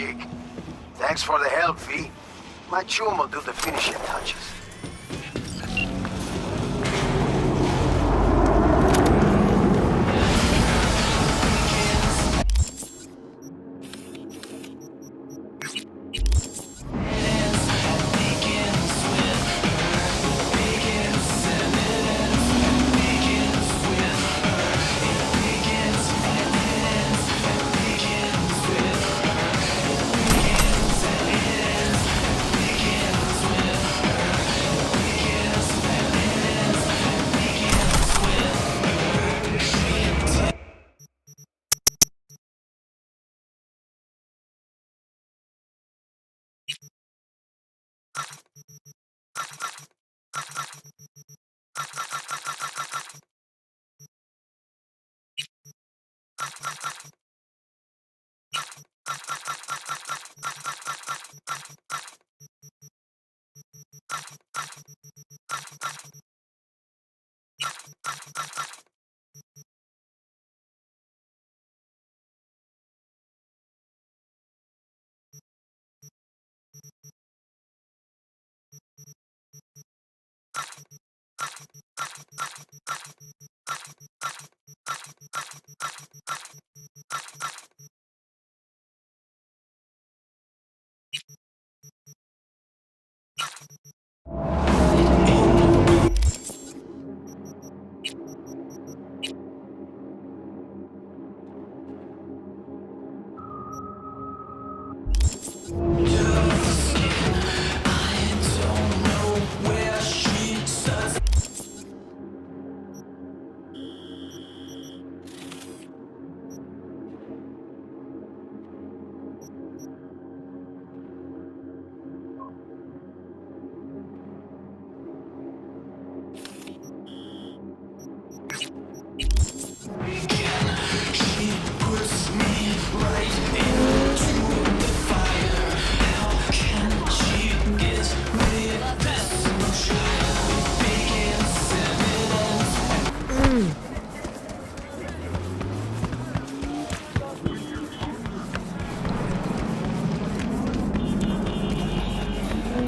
gig. Thanks for the help, V. My chum will do the finishing touches.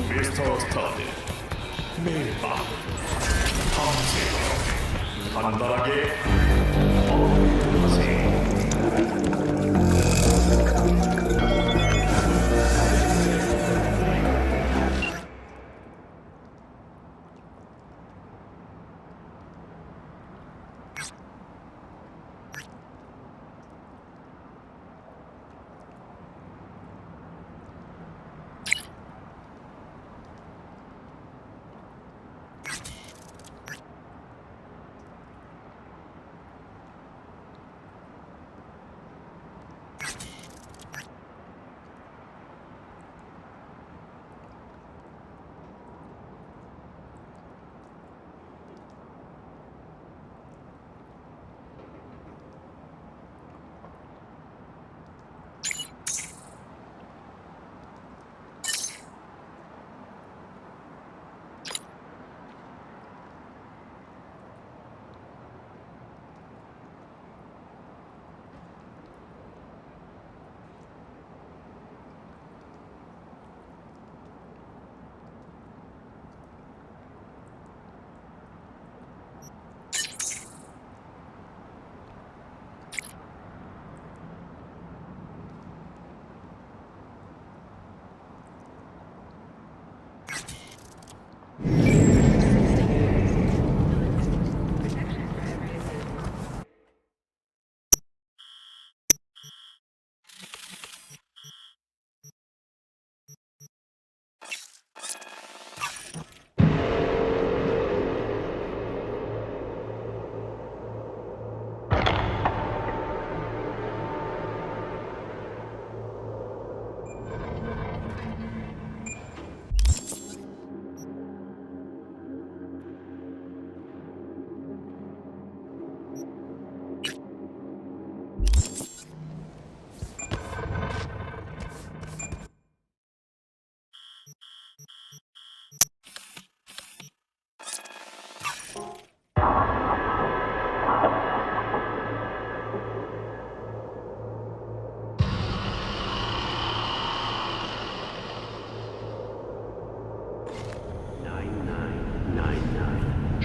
미스터 스타디 매일 밤 밤새도록 간단하게 하세요.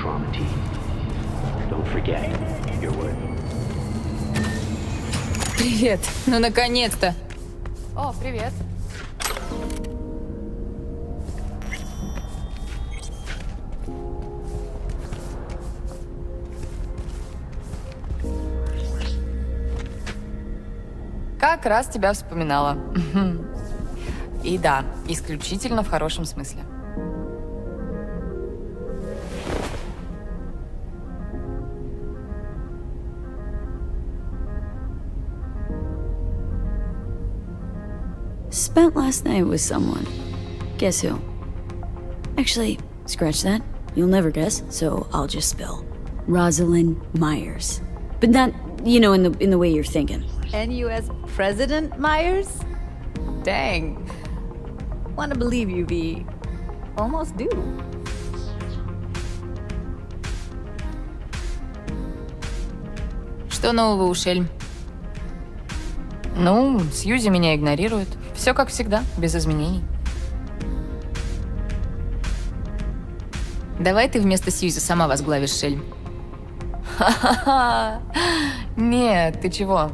trauma team. Don't forget, you're worth it. Привет. Ну, наконец-то. О, привет. Как раз тебя вспоминала. И да, исключительно в хорошем смысле. Spent last night with someone. Guess who? Actually, scratch that. You'll never guess, so I'll just spill. Rosalind Myers. But not, in the way you're thinking. NUS President Myers? Dang. Wanna believe you, V. Almost do. Что нового у Шельм? Ну, Сьюзи меня игнорирует. Все как всегда, без изменений. Давай ты вместо Сьюзи сама возглавишь Шельм. Ха-ха-ха. Нет, ты чего?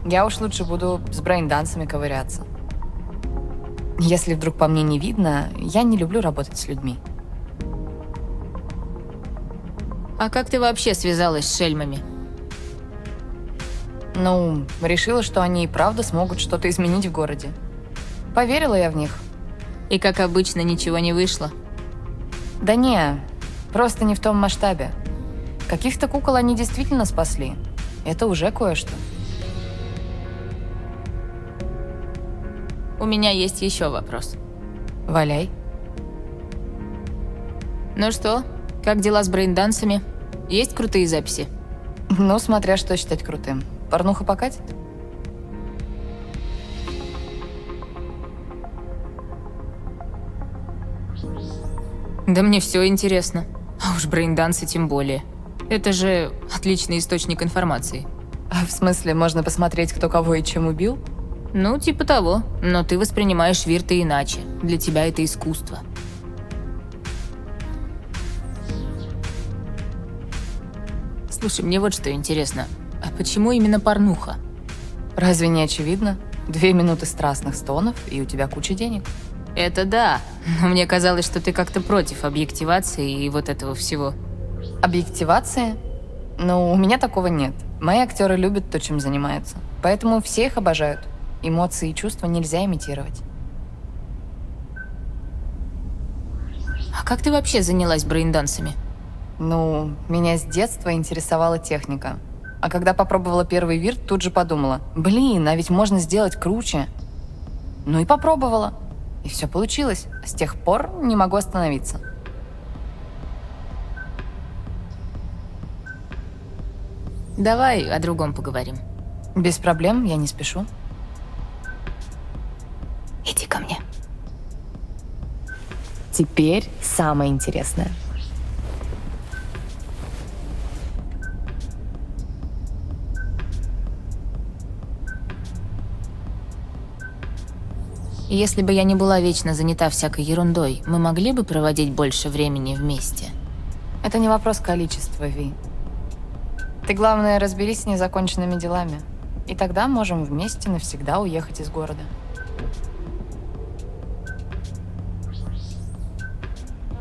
Я уж лучше буду с брейн-дансами ковыряться. Если вдруг по мне не видно, я не люблю работать с людьми. А как ты вообще связалась с Шельмами? Ну, решила, что они и правда смогут что-то изменить в городе. Поверила я в них. И, как обычно, ничего не вышло. Да не, просто не в том масштабе. Каких-то кукол они действительно спасли. Это уже кое-что. У меня есть еще вопрос. Валяй. Ну что, как дела с брейн-дансами? Есть крутые записи? Ну, смотря что считать крутым. Порнуха покатит? Да мне все интересно. А уж брейн-дансы тем более. Это же отличный источник информации. А в смысле, можно посмотреть, кто кого и чем убил? Ну, типа того. Но ты воспринимаешь Вирта иначе. Для тебя это искусство. Слушай, мне вот что интересно. А почему именно порнуха? Разве не очевидно? 2 минуты страстных стонов, и у тебя куча денег. Это да. Но мне казалось, что ты как-то против объективации и вот этого всего. Объективация? Ну, у меня такого нет. Мои актеры любят то, чем занимаются. Поэтому все их обожают. Эмоции и чувства нельзя имитировать. А как ты вообще занялась брейн-дансами? Ну, меня с детства интересовала техника. А когда попробовала первый вирт, тут же подумала, блин, а ведь можно сделать круче. Ну и попробовала. И все получилось. С тех пор не могу остановиться. Давай о другом поговорим. Без проблем, я не спешу. Иди ко мне. Теперь самое интересное. Если бы я не была вечно занята всякой ерундой, мы могли бы проводить больше времени вместе? Это не вопрос количества, Ви. Ты, главное, разберись с незаконченными делами. И тогда можем вместе навсегда уехать из города.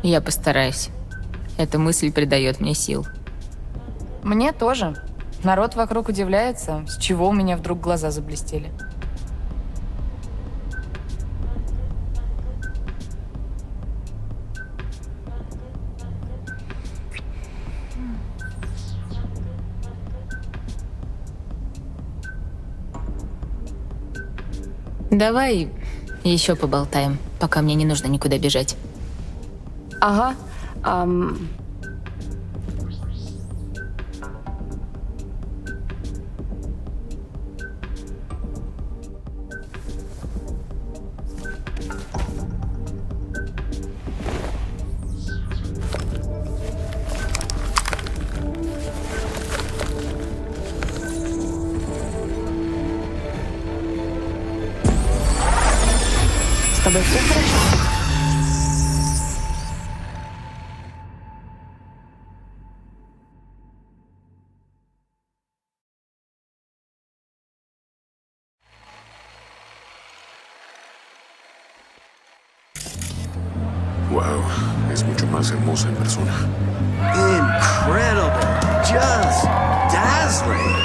Я постараюсь. Эта мысль придает мне сил. Мне тоже. Народ вокруг удивляется, с чего у меня вдруг глаза заблестели. Давай еще поболтаем, пока мне не нужно никуда бежать. Ага. С тобой все хорошо? más hermosa en persona. Incredible. Just dazzling.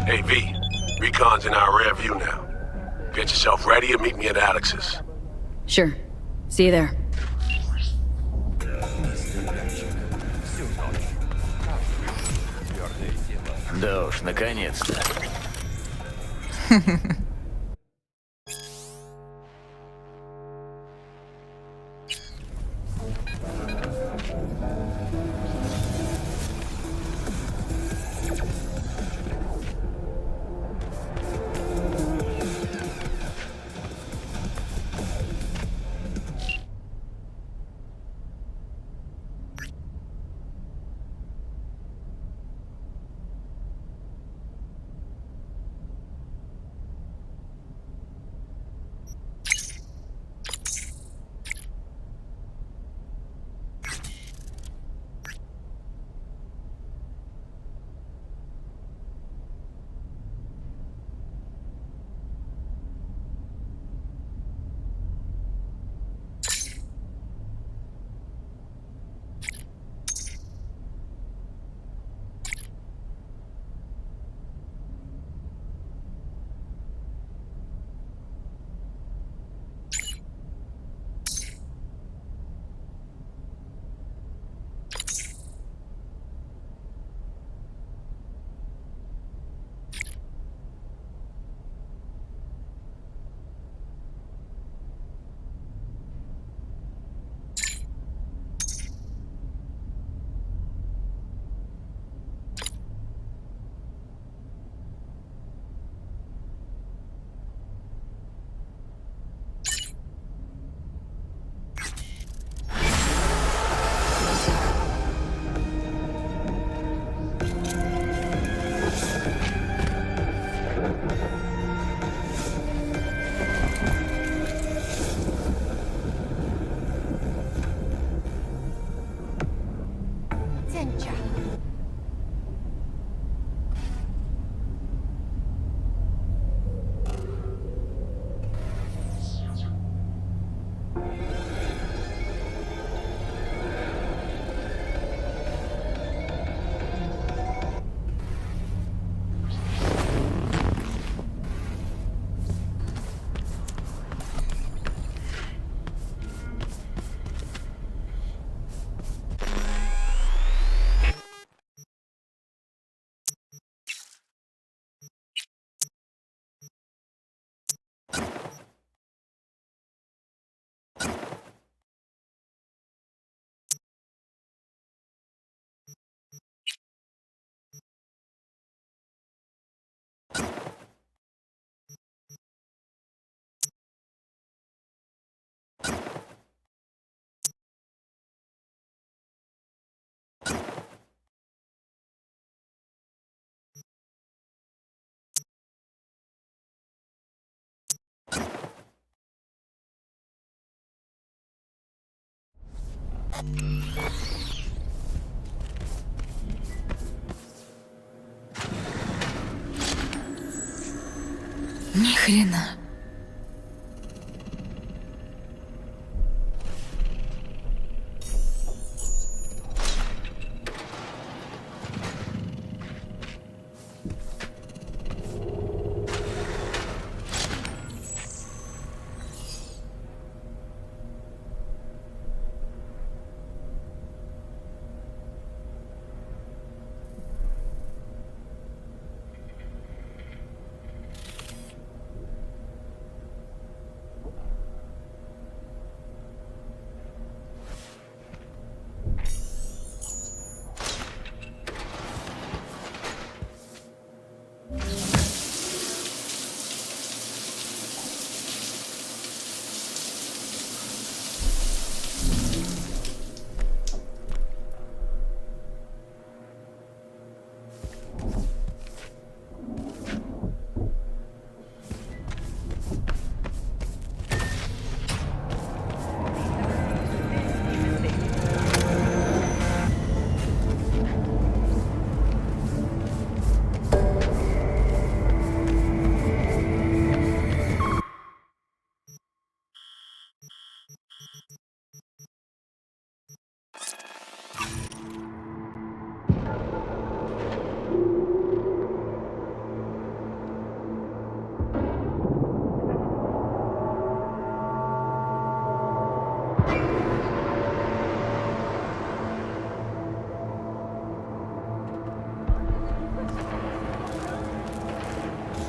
Hey, V. Recon's in our rear view now. Get yourself ready and meet me at Alex's. Sure. See you there. Да уж, наконец-то. Ни хрена.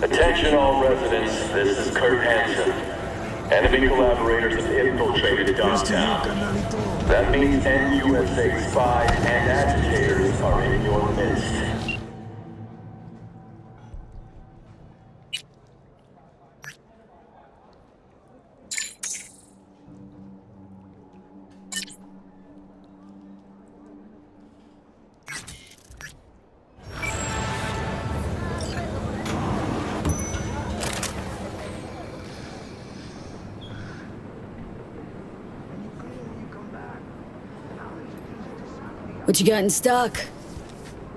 Attention all residents, this is Kurt Hansen. Enemy collaborators have infiltrated downtown. That means NUSA spies and agitators are in your midst. What you got in stock?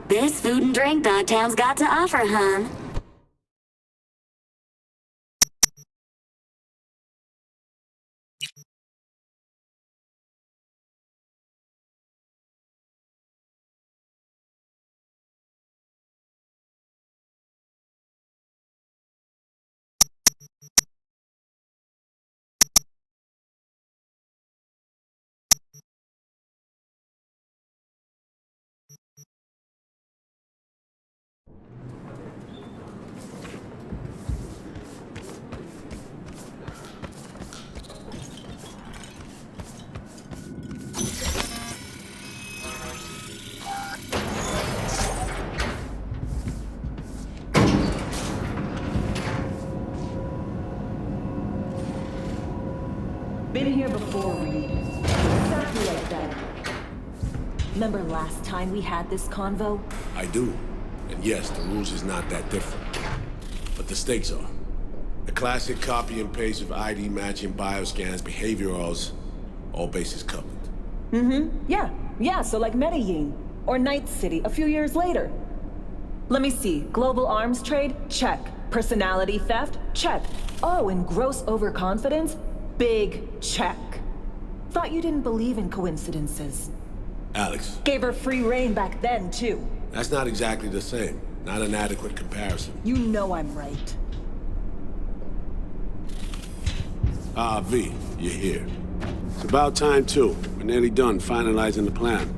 This food and drink Dogtown's got to offer, hon. Been here before, Reed. Exactly like that. Remember last time we had this convo? I do. And yes, the rules is not that different. But the stakes are. A classic copy and paste of ID matching bioscans, behaviorals, all bases covered. Yeah, so like Medellin. Or Night City a few years later. Let me see. Global arms trade? Check. Personality theft? Check. Oh, and gross overconfidence? Big check. Thought you didn't believe in coincidences. Alex. Gave her free reign back then, too. That's not exactly the same. Not an adequate comparison. You know I'm right. Ah, V, you're here. It's about time, too. We're nearly done finalizing the plan.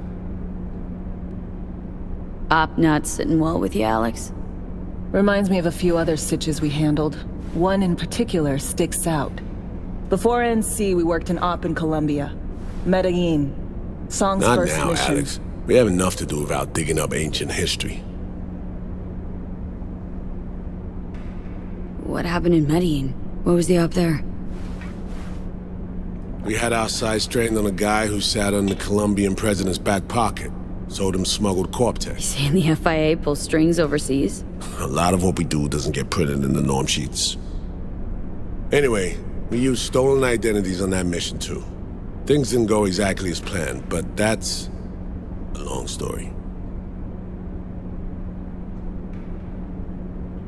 Op not sitting well with you, Alex? Reminds me of a few other stitches we handled. One in particular sticks out. Before NC, we worked in Op in Colombia. Medellin. Song's Not first now, mission. Alex. We have enough to do without digging up ancient history. What happened in Medellin? What was the op there? We had our sights straightened on a guy who sat on the Colombian president's back pocket. Sold him smuggled Corp-Tech. Saying the FIA pulls strings overseas? A lot of what we do doesn't get printed in the norm sheets. Anyway, we used stolen identities on that mission too. Things didn't go exactly as planned, but that's a long story.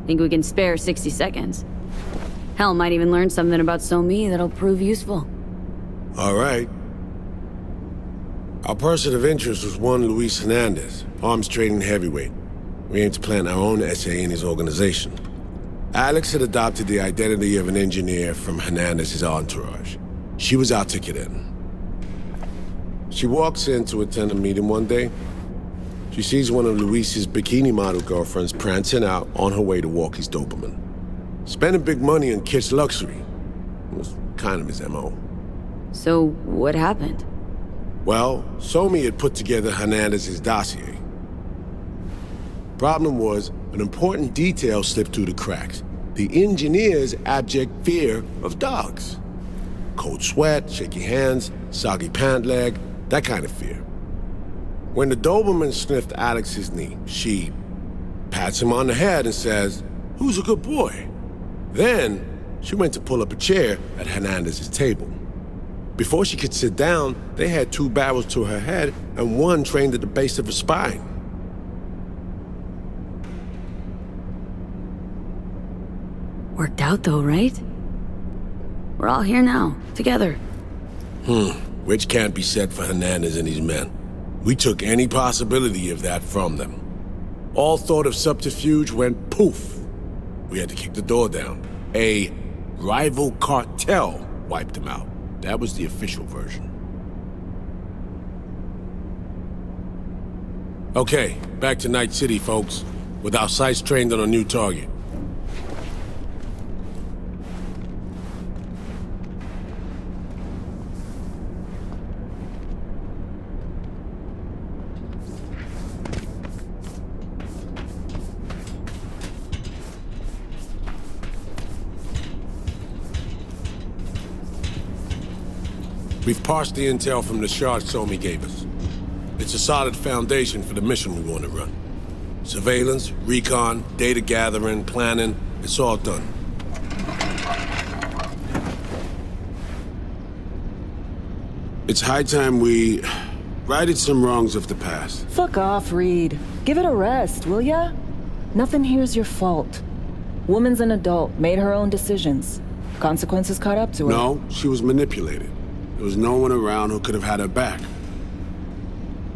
Think we can spare 60 seconds? Hell, might even learn something about So-Me that'll prove useful. All right. Our person of interest was one Luis Hernandez, arms trading heavyweight. We aim to plant our own SA in his organization. Alex had adopted the identity of an engineer from Hernandez's entourage. She was our ticket in. She walks in to attend a meeting one day. She sees one of Luis's bikini model girlfriends prancing out on her way to walk his Doberman. Spending big money on kitsch luxury was kind of his MO. So, what happened? Well, So-Me had put together Hernandez's dossier. Problem was, an important detail slipped through the cracks. The engineer's abject fear of dogs. Cold sweat, shaky hands, soggy pant leg, that kind of fear. When the Doberman sniffed Alex's knee, she pats him on the head and says, "Who's a good boy?" Then, she went to pull up a chair at Hernandez's table. Before she could sit down, they had 2 barrels to her head and one trained at the base of her spine. Worked out though, right? We're all here now, together. Which can't be said for Hernandez and his men. We took any possibility of that from them. All thought of subterfuge went poof. We had to kick the door down. A rival cartel wiped them out. That was the official version. Okay, back to Night City, folks. With our sights trained on a new target. We've parsed the intel from the shards So-Me gave us. It's a solid foundation for the mission we want to run. Surveillance, recon, data gathering, planning, it's all done. It's high time we righted some wrongs of the past. Fuck off, Reed. Give it a rest, will ya? Nothing here's your fault. Woman's an adult, made her own decisions. Consequences caught up to her. No, she was manipulated. There was no one around who could have had her back.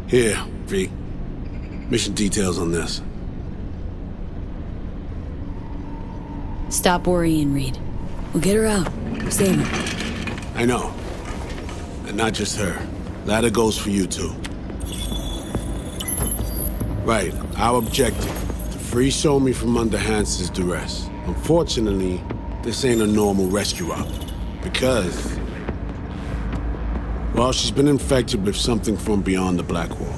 Here, V. Mission details on this. Stop worrying, Reed. We'll get her out. Save her. I know. And not just her. Ladder goes for you, too. Right, our objective. To free So-Me from under Hansen's duress. Unfortunately, this ain't a normal rescue op. Because... well, she's been infected with something from beyond the Black Wall.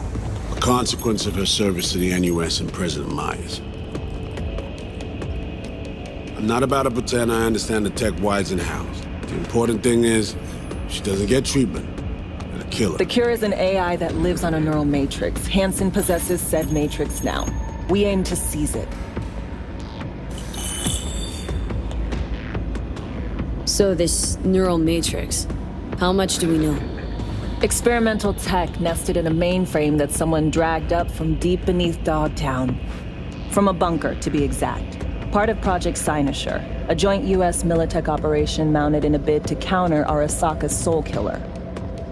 A consequence of her service to the NUS and President Myers. I'm not about to pretend I understand the tech whys and hows. The important thing is, she doesn't get treatment. It'll kill her. The cure is an AI that lives on a neural matrix. Hansen possesses said matrix now. We aim to seize it. So this neural matrix, how much do we know? Experimental tech nested in a mainframe that someone dragged up from deep beneath Dogtown. From a bunker, to be exact. Part of Project Cynosure, a joint US Militech operation mounted in a bid to counter Arasaka's Soul Killer.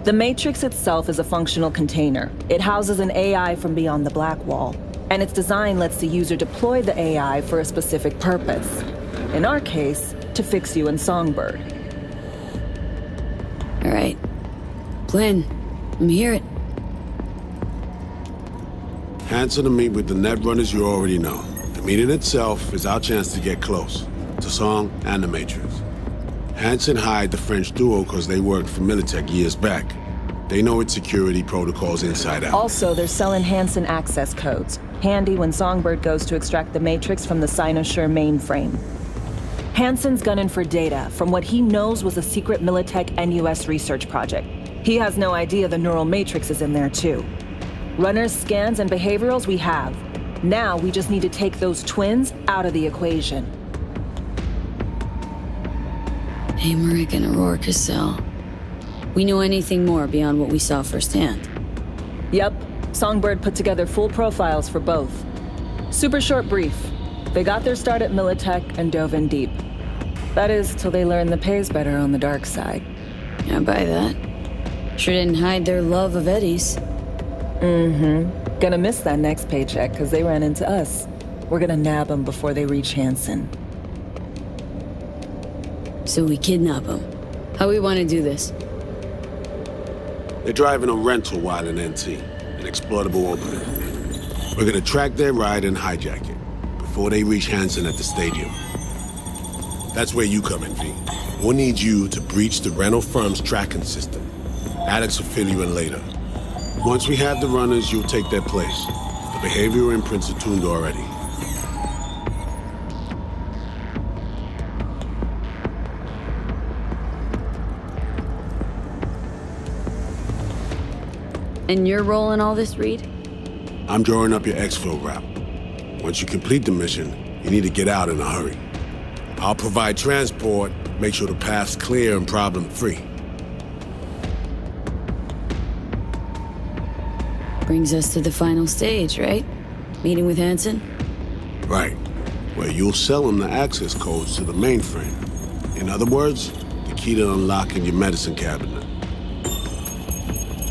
The Matrix itself is a functional container. It houses an AI from beyond the Black Wall, and its design lets the user deploy the AI for a specific purpose. In our case, to fix you and Songbird. All right. Glenn, let me hear it. Hansen to meet with the net runners you already know. The meeting itself is our chance to get close. To Song and the Matrix. Hansen hired the French duo because they worked for Militech years back. They know its security protocols inside out. Also, they're selling Hansen access codes. Handy when Songbird goes to extract the Matrix from the Cynosure mainframe. Hansen's gunning for data from what he knows was a secret Militech NUS research project. He has no idea the neural matrix is in there too. Runners, scans, and behaviorals we have. Now we just need to take those twins out of the equation. Emmerich and Aurora Cassell. We know anything more beyond what we saw firsthand? Yep. Songbird put together full profiles for both. Super short brief. They got their start at Militech and dove in deep. That is, till they learn the pay's better on the dark side. I buy that. Sure didn't hide their love of Eddie's. Mm-hmm. Gonna miss that next paycheck, because they ran into us. We're gonna nab them before they reach Hansen. So we kidnap them. How we want to do this? They're driving a rental while in NT, an exploitable opening. We're gonna track their ride and hijack it before they reach Hansen at the stadium. That's where you come in, V. We'll need you to breach the rental firm's tracking system. Alex will fill you in later. Once we have the runners, you'll take their place. The behavioral imprints are tuned already. And you're rolling all this, Reed? I'm drawing up your exfil route. Once you complete the mission, you need to get out in a hurry. I'll provide transport, make sure the path's clear and problem-free. Brings us to the final stage, right? Meeting with Hansen? Right. Where you'll sell him the access codes to the mainframe. In other words, the key to unlocking your medicine cabinet.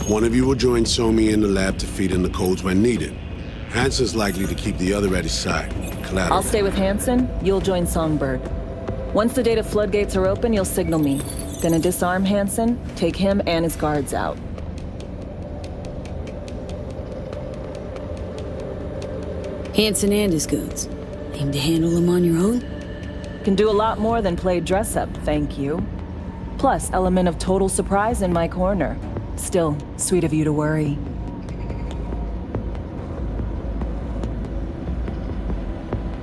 One of you will join Somi in the lab to feed in the codes when needed. Hansen's likely to keep the other at his side. Collateral. I'll stay with Hansen, you'll join Songbird. Once the data floodgates are open, you'll signal me. Gonna disarm Hansen, take him and his guards out. Hansen and his goons. Aim to handle them on your own? Can do a lot more than play dress-up, thank you. Plus, element of total surprise in my corner. Still, sweet of you to worry.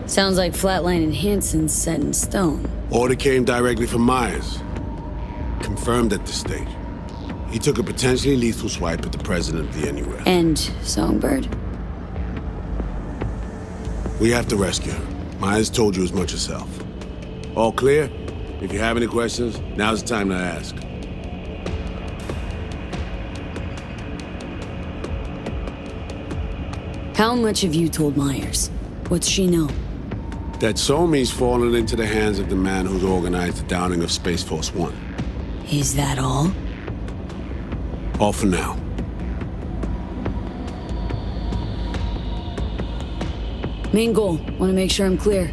Sounds like Flatline and Hansen's set in stone. Order came directly from Myers. Confirmed at this stage. He took a potentially lethal swipe at the president of the NUS. And Songbird? We have to rescue her. Myers told you as much herself. All clear? If you have any questions, now's the time to ask. How much have you told Myers? What's she know? That Somi's fallen into the hands of the man who's organized the downing of Space Force One. Is that all? All for now. Main goal. Want to make sure I'm clear.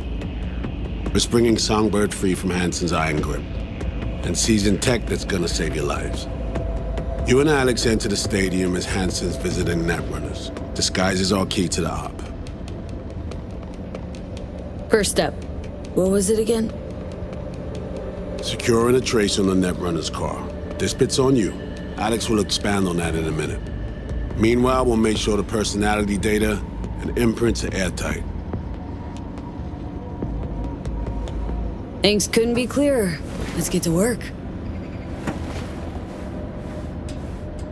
We're springing Songbird free from Hansen's iron grip. And seizing tech that's gonna save your lives. You and Alex enter the stadium as Hansen's visiting netrunners. Disguise is our key to the op. First step. What was it again? Securing a trace on the netrunner's car. This bit's on you. Alex will expand on that in a minute. Meanwhile, we'll make sure the personality data and imprints are airtight. Things couldn't be clearer. Let's get to work.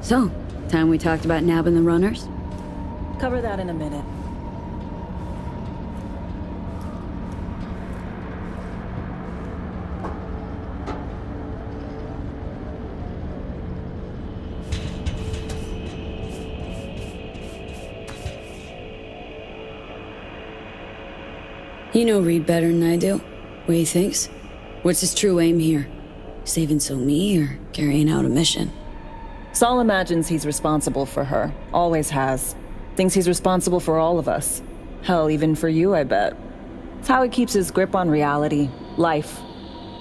So, time we talked about nabbing the runners? Cover that in a minute. You know Reed better than I do. What he thinks? What's his true aim here? Saving Somi or carrying out a mission? Saul imagines he's responsible for her. Always has. Thinks he's responsible for all of us. Hell, even for you, I bet. It's how he keeps his grip on reality. Life.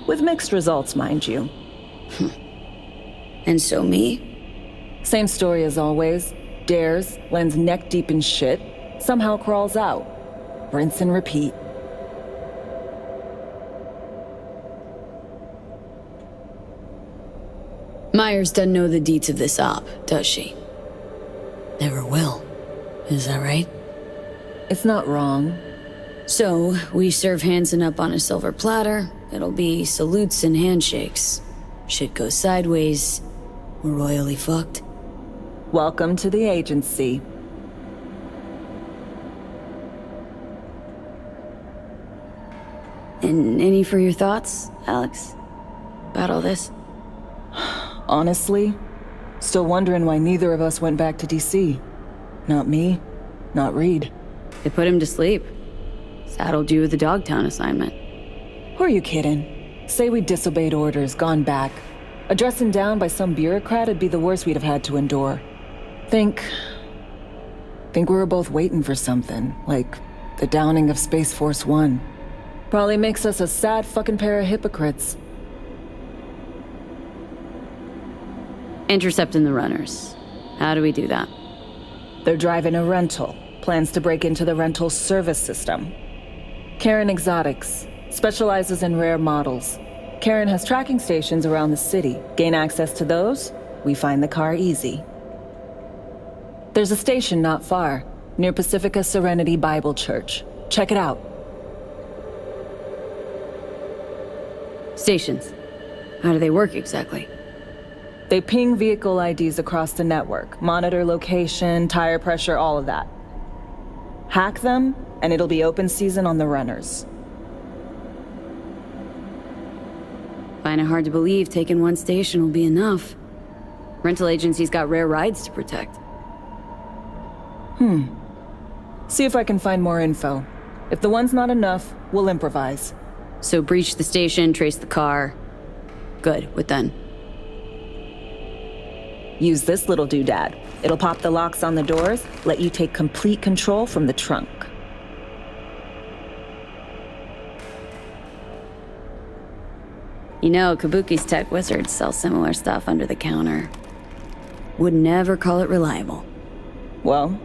With mixed results, mind you. And Somi? Same story as always. Dares, lands neck deep in shit, somehow crawls out. Rinse and repeat. Myers doesn't know the deets of this op, does she? Never will. Is that right? It's not wrong. So, we serve Hansen up on a silver platter. It'll be salutes and handshakes. Shit goes sideways. We're royally fucked. Welcome to the agency. And any for your thoughts, Alex? About all this? Honestly, still wondering why neither of us went back to DC. Not me, not Reed. They put him to sleep. Saddled you with the Dogtown assignment. Who are you kidding? Say we disobeyed orders, gone back. Addressing down by some bureaucrat would be the worst we'd have had to endure. Think we were both waiting for something, like the downing of Space Force One. Probably makes us a sad fucking pair of hypocrites. Intercepting the runners. How do we do that? They're driving a rental. Plans to break into the rental service system. Karen Exotics specializes in rare models. Karen has tracking stations around the city. Gain access to those, we find the car easy. There's a station not far, near Pacifica Serenity Bible Church. Check it out. Stations. How do they work exactly? They ping vehicle IDs across the network, monitor location, tire pressure, all of that. Hack them, and it'll be open season on the runners. Find it hard to believe taking one station will be enough. Rental agencies got rare rides to protect. See if I can find more info. If the one's not enough, we'll improvise. So breach the station, trace the car. Good, what then? Use this little doodad. It'll pop the locks on the doors, let you take complete control from the trunk. You know, Kabuki's tech wizards sell similar stuff under the counter. Would never call it reliable. Well,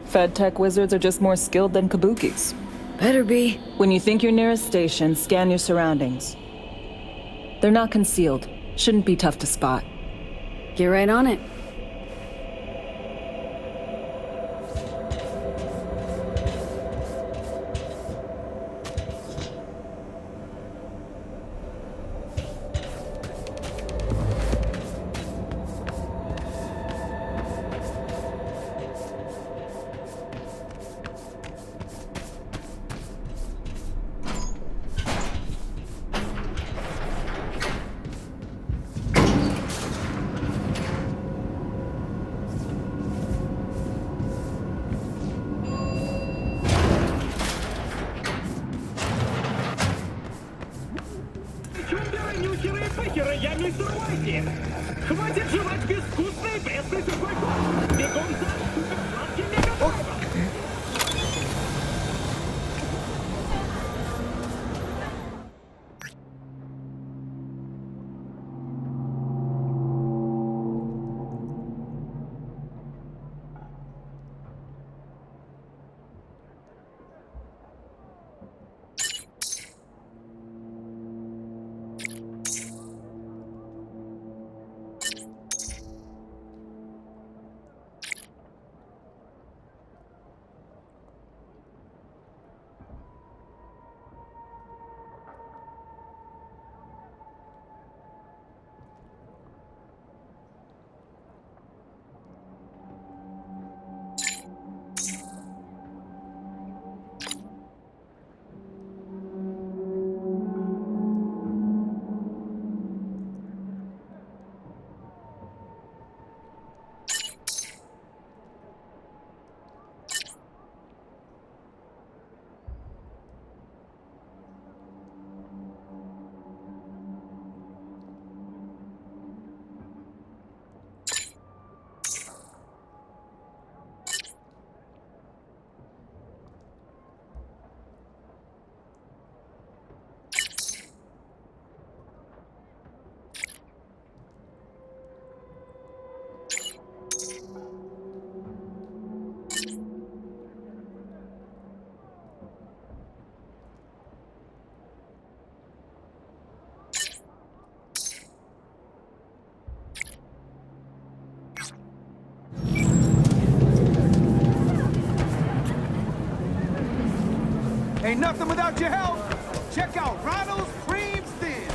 Fed tech wizards are just more skilled than Kabukis. Better be. When you think you're near a station, scan your surroundings. They're not concealed. Shouldn't be tough to spot. Get right on it. Я мистер Сойки! Хватит жевать безвкусный пресный сухой корм! Бегом за суперсладким мегафоном! Ain't nothing without your help. Check out Ronald's Cream Thin.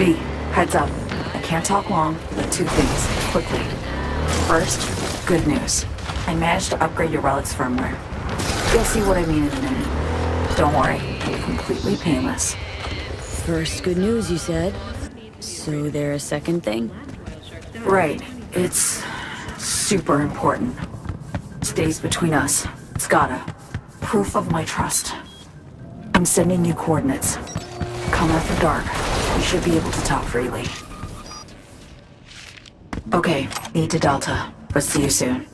V, heads up. I can't talk long, but two things, quickly. First, good news. I managed to upgrade your relic's firmware. You'll see what I mean in a minute. Don't worry, completely painless. First good news, you said. So there a second thing? Right. It's super important. Stays between us. It's gotta. Proof of my trust. I'm sending you coordinates. Come after dark. We should be able to talk freely. Okay, need to Delta, but see you soon.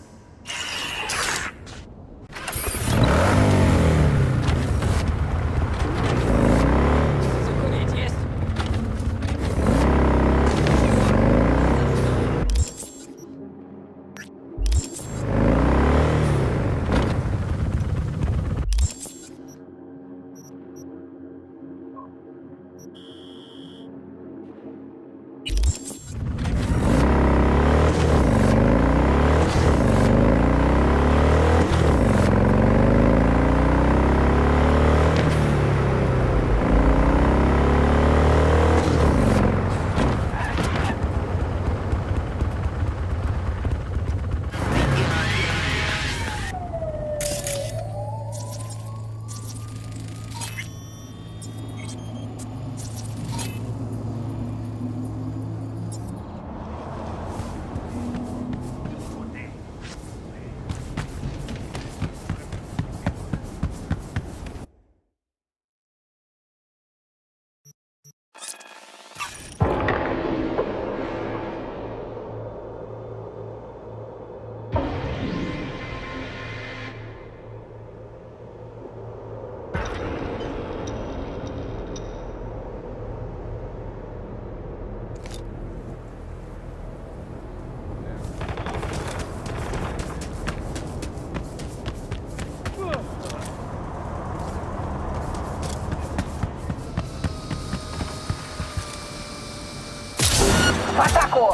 атаку!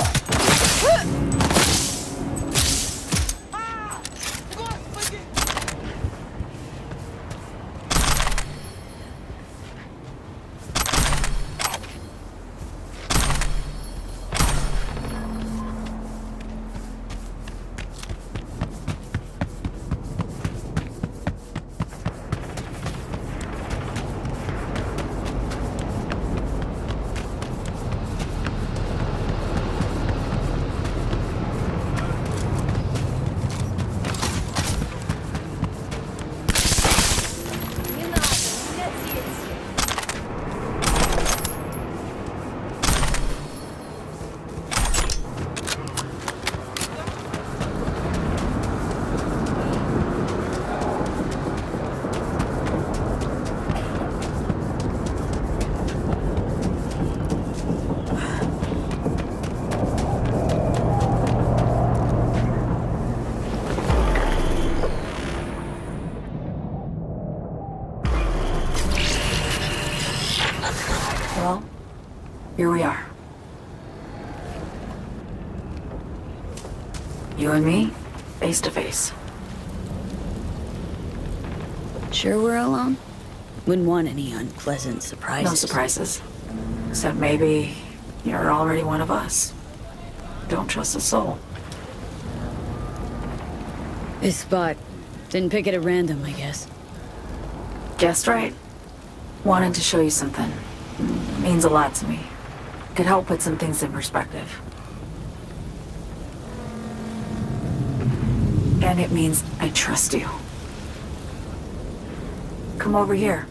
Well, here we are. You and me, face to face. Sure we're alone? Wouldn't want any unpleasant surprises. No surprises. Except maybe you're already one of us. Don't trust a soul. This spot. Didn't pick it at random, I guess. Guessed right. Wanted to show you something. Means a lot to me. Could help put some things in perspective. And it means I trust you. Come over here.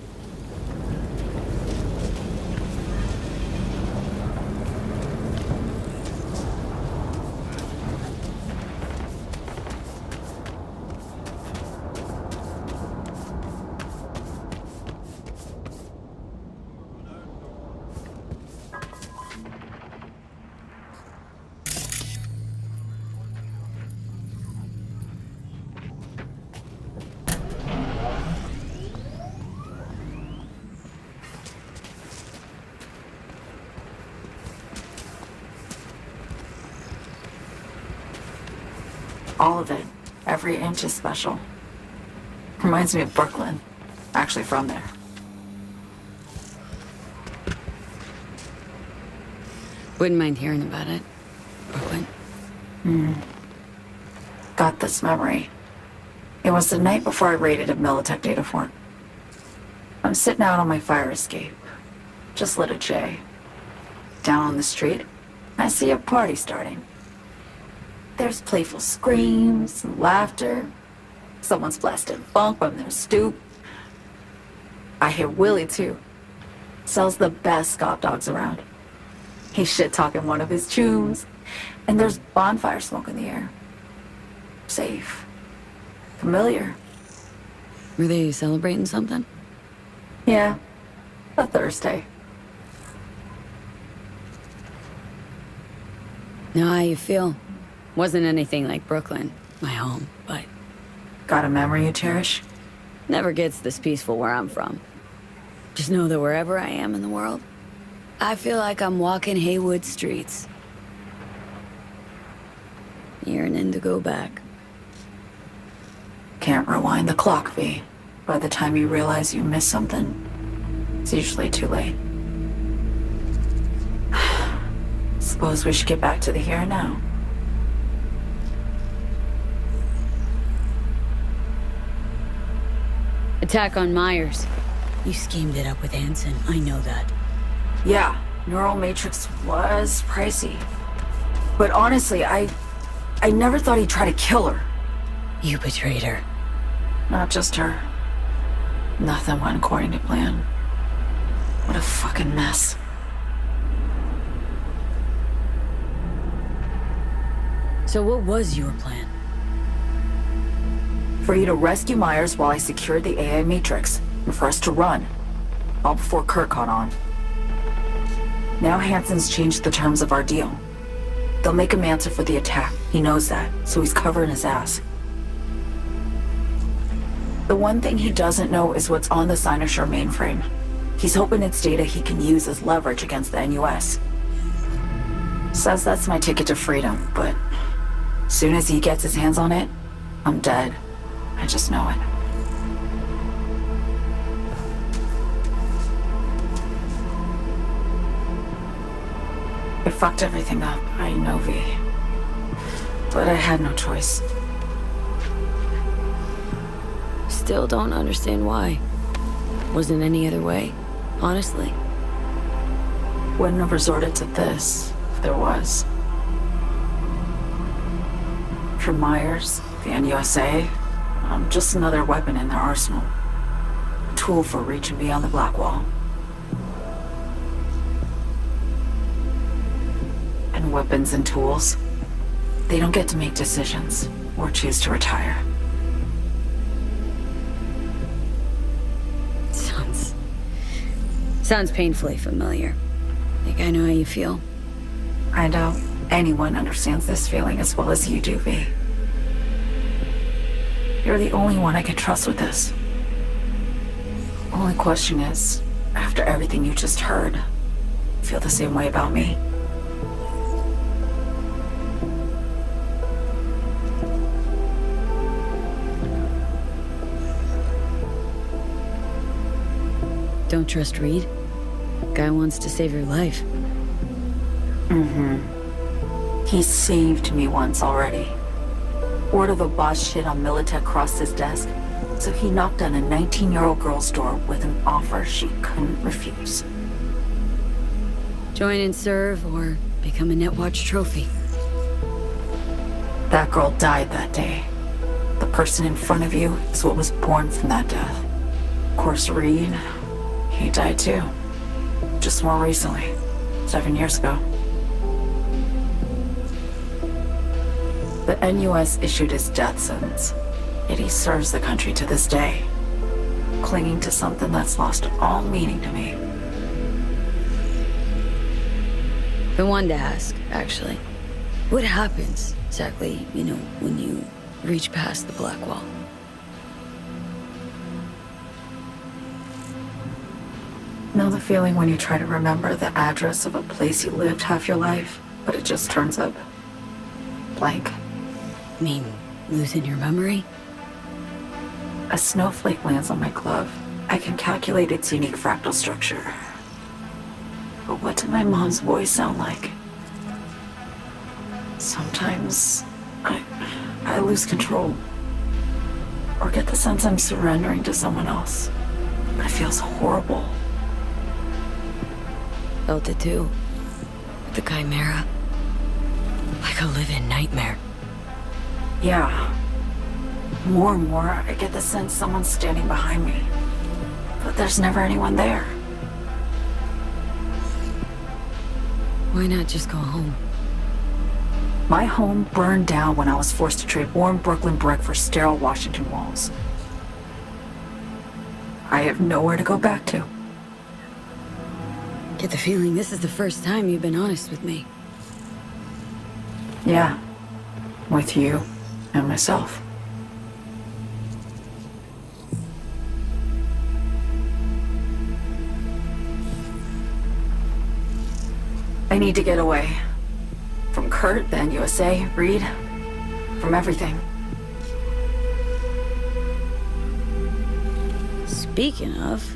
All of it. Every inch is special. Reminds me of Brooklyn. Actually from there. Wouldn't mind hearing about it. Brooklyn. Got this memory. It was the night before I raided a Militech data fort. I'm sitting out on my fire escape. Just lit a J. Down on the street, I see a party starting. There's playful screams and laughter. Someone's blasting funk from their stoop. I hear Willie, too. Sells the best Scott dogs around. He's shit-talking one of his tunes, and there's bonfire smoke in the air. Safe. Familiar. Were they celebrating something? Yeah. A Thursday. Know how you feel. Wasn't anything like Brooklyn, my home, but Got a memory you cherish? never gets this peaceful where I'm from. Just know that wherever I am in the world, I feel like I'm walking Haywood streets. Yearning to go back. Can't rewind the clock, V. By the time you realize you missed something, it's usually too late. Suppose we should get back to the here and now. Attack on Myers. You schemed it up with Hansen, I know that. Yeah, Neural Matrix was pricey. But honestly, I never thought he'd try to kill her. You betrayed her. Not just her. Nothing went according to plan. What a fucking mess. So what was your plan? For you to rescue Myers while I secured the AI Matrix, and for us to run. All before Kurt caught on. Now Hansen's changed the terms of our deal. They'll make him answer for the attack. He knows that, so he's covering his ass. The one thing he doesn't know is what's on the Cynosure mainframe. He's hoping it's data he can use as leverage against the NUS. Says that's my ticket to freedom, but soon as he gets his hands on it, I'm dead. I just know it. I fucked everything up, I know, V. But I had no choice. Still don't understand why. Wasn't any other way, honestly. Wouldn't have resorted to this, if there was. For Myers, the NUSA, I'm just another weapon in their arsenal. A tool for reaching beyond the Black Wall. And weapons and tools, they don't get to make decisions or choose to retire. Sounds painfully familiar. Think I know how you feel. I doubt anyone understands this feeling as well as you do, V. You're the only one I can trust with this. Only question is, after everything you just heard, feel the same way about me? Don't trust Reed? Guy wants to save your life. He saved me once already. Word of a boss shit on Militech crossed his desk, so he knocked on a 19-year-old girl's door with an offer she couldn't refuse. Join and serve, or become a Netwatch trophy. That girl died that day. The person in front of you is what was born from that death. Of course, Reed, he died too. Just more recently. 7 years ago. The NUS issued his death sentence, yet he serves the country to this day, clinging to something that's lost all meaning to me. I wanted to ask, actually. What happens, exactly, when you reach past the Black Wall? Know the feeling when you try to remember the address of a place you lived half your life, but it just turns up blank? Mean losing your memory? A snowflake lands on my glove. I can calculate its unique fractal structure. But what did my mom's voice sound like? Sometimes I lose control. Or get the sense I'm surrendering to someone else. But it feels horrible. Felt it too. The Chimera. Like a living nightmare. Yeah. More and more, I get the sense someone's standing behind me. But there's never anyone there. Why not just go home? My home burned down when I was forced to trade warm Brooklyn brick for sterile Washington walls. I have nowhere to go back to. Get the feeling this is the first time you've been honest with me. Yeah. With you and myself. I need to get away. From Kurt, then USA, Reed. From everything. Speaking of,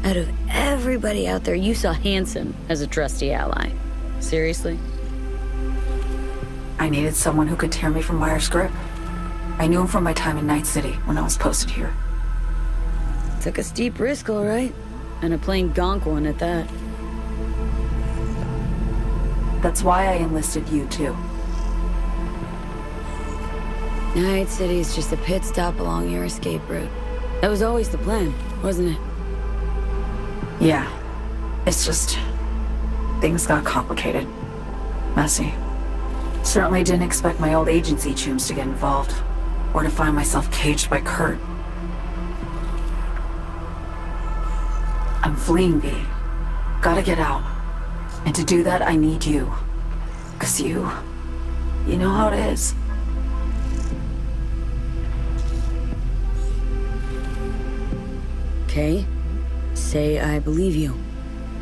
out of everybody out there, you saw Hansen as a trusty ally. Seriously? I needed someone who could tear me from Myers' grip. I knew him from my time in Night City when I was posted here. Took a steep risk, all right. And a plain gonk one at that. That's why I enlisted you, too. Night City's just a pit stop along your escape route. That was always the plan, wasn't it? Yeah. It's just... things got complicated. Messy. Certainly didn't expect my old agency chooms to get involved. Or to find myself caged by Kurt. I'm fleeing, V. Gotta get out. And to do that, I need you. 'Cause you know how it is. Okay. Say I believe you.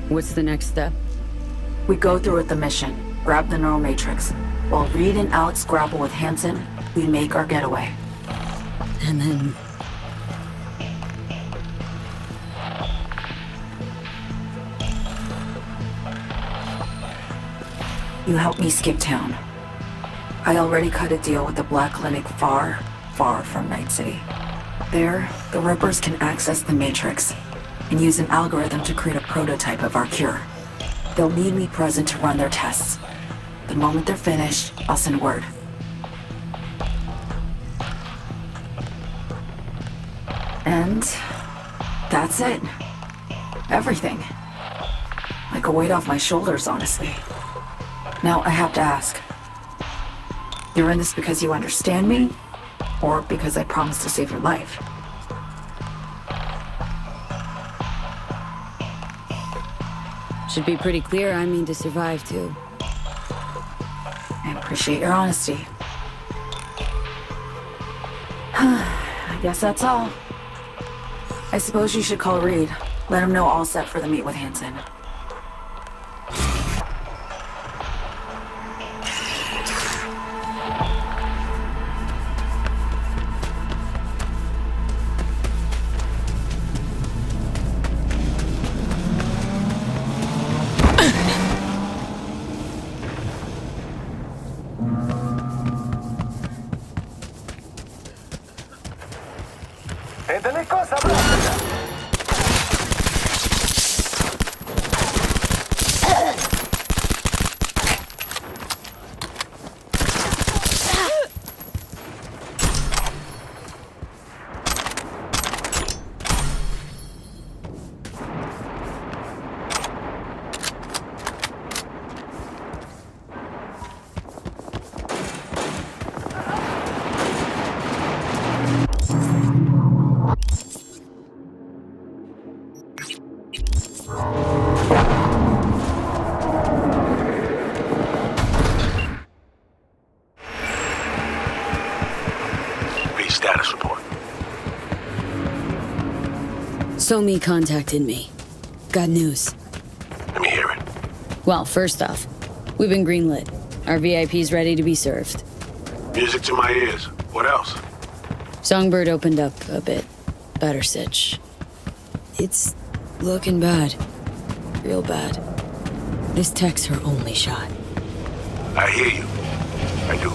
What's the next step? We go through with the mission. Grab the neural matrix. While Reed and Alex grapple with Hansen, we make our getaway. And then... You help me skip town. I already cut a deal with the Black Clinic far, far from Night City. There, the Rippers can access the Matrix and use an algorithm to create a prototype of our cure. They'll need me present to run their tests. The moment they're finished, I'll send word. And that's it. Everything. Like a weight off my shoulders, honestly. Now, I have to ask. You're in this because you understand me? Or because I promised to save your life? Should be pretty clear I mean to survive, too. I appreciate your honesty. I guess that's all. I suppose you should call Reed. Let him know all set for the meet with Hansen. Status report. Somi contacted me. Got news. Let me hear it. Well, first off, we've been greenlit. Our VIP's ready to be served. Music to my ears. What else? Songbird opened up a bit. Better sitch. It's looking bad. Real bad. This tech's her only shot. I hear you. I do.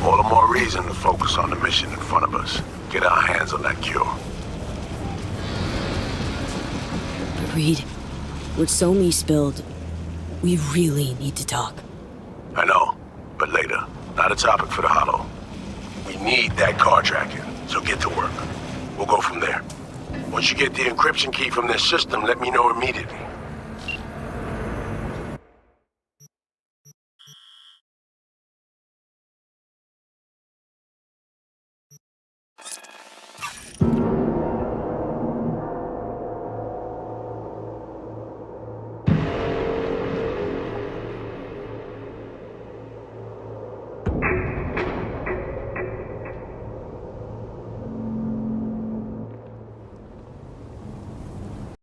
All the more reason to focus on the mission in front of us. Get our hands on that cure. Reed, what Somi spilled, we really need to talk. I know, but later. Not a topic for the Hollow. We need that car tracking, so get to work. We'll go from there. Once you get the encryption key from this system, let me know immediately.